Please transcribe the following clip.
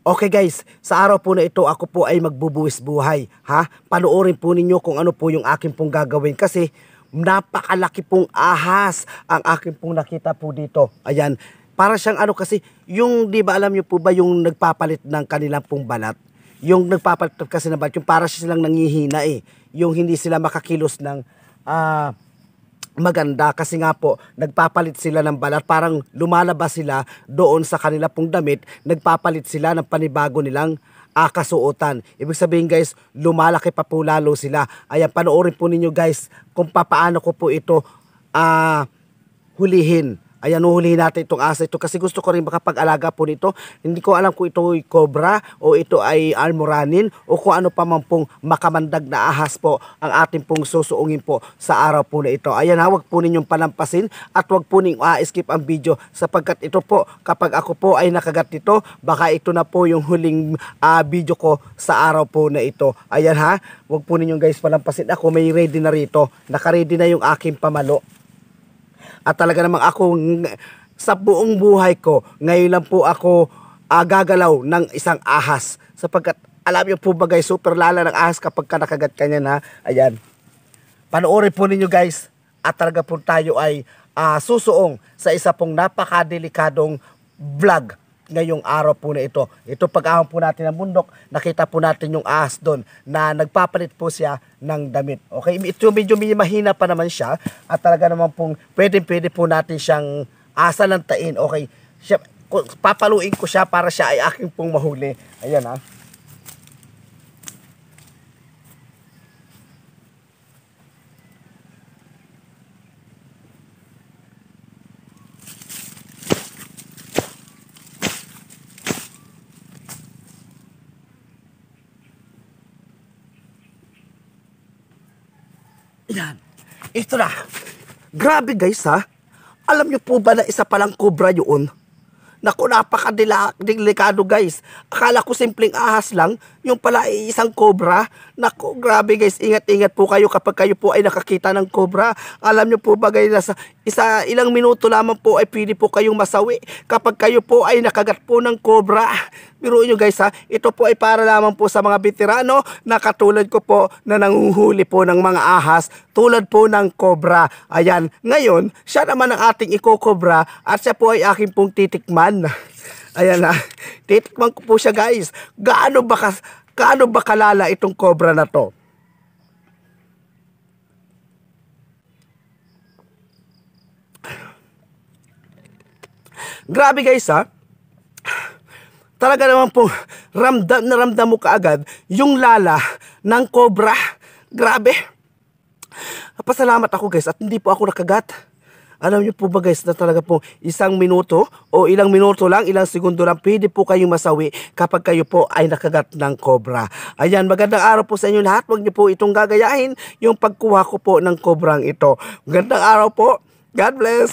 Okay guys, sa araw po na ito ako po ay magbubuwis buhay. Ha? Panoorin po ninyo kung ano po yung akin pong gagawin kasi napakalaki pong ahas ang akin pong nakita po dito. Ayan, para siyang ano kasi, yung di ba alam nyo po ba yung nagpapalit ng kanilang pong balat? Yung nagpapalit kasi ng balat, yung para silang nangihina eh. Yung hindi sila makakilos ng maganda kasi nga po nagpapalit sila ng balat, parang lumalabas sila doon sa kanila pong damit, nagpapalit sila ng panibago nilang kasuotan. Ibig sabihin guys, lumalaki pa po lalo sila. Ayan, panoorin po ninyo guys kung paano ko po ito hulihin. Ayan, huhulihin natin itong asa ito kasi gusto ko rin makapag-alaga po nito. Hindi ko alam kung ito ay cobra o ito ay almoranin o kung ano pa man pong makamandag na ahas po ang ating pong susuungin po sa araw po na ito. Ayan, huwag po ninyong palampasin at huwag po ninyong skip ang video sapagkat ito po, kapag ako po ay nakagat nito, baka ito na po yung huling video ko sa araw po na ito. Ayan ha, huwag po ninyong guys palampasin. Ako may ready na rito. Naka-ready na yung aking pamalo. At talaga namang ako, sa buong buhay ko, ngayon lang po ako gagalaw ng isang ahas. Sapagkat, alam niyo po ba guys, super lala ng ahas kapag ka nakagat ka niyan ha. Ayan. Panoorin po ninyo guys. At talaga po tayo ay susuong sa isa pong napakadelikadong vlog ngayong araw po na ito. Ito pag-ahon po natin ng bundok, nakita po natin yung ahas doon na nagpapalit po siya ng damit. Okay, ito medyo mahina pa naman siya at talaga naman pong pwede po natin siyang salantain. Okay, siya, papaluin ko siya para siya ay aking pong mahuli. Ayan ha. Yan. Ito na. Grabe guys ha. Alam nyo po ba na isa palang cobra yun? Naku, napakadelikado guys. Akala ko simpleng ahas lang. Yung pala ay isang cobra. Naku, grabe guys. Ingat-ingat po kayo kapag kayo po ay nakakita ng cobra. Alam nyo po ba guys, ilang minuto lamang po ay pwede po kayong masawi kapag kayo po ay nakagat po ng cobra. Biruin nyo guys ha, ito po ay para lamang po sa mga veterano na katulad ko po na nanguhuli po ng mga ahas tulad po ng cobra. Ayan, ngayon, siya naman ang ating ikokobra at siya po ay aking pong titikman. Ayan na, titikman ko po siya guys. Gaano ba kalala itong cobra na to? Grabe guys ha. Talaga naman po, ramdam mo kaagad yung lala ng cobra. Grabe. Pasalamat ako guys at hindi po ako nakagat. Alam niyo po ba guys na talaga po isang minuto o ilang minuto lang, ilang segundo lang, pwede po kayong masawi kapag kayo po ay nakagat ng cobra. Ayan, magandang araw po sa inyo lahat. Huwag niyo po itong gagayahin yung pagkuha ko po ng cobrang ito. Magandang araw po. God bless.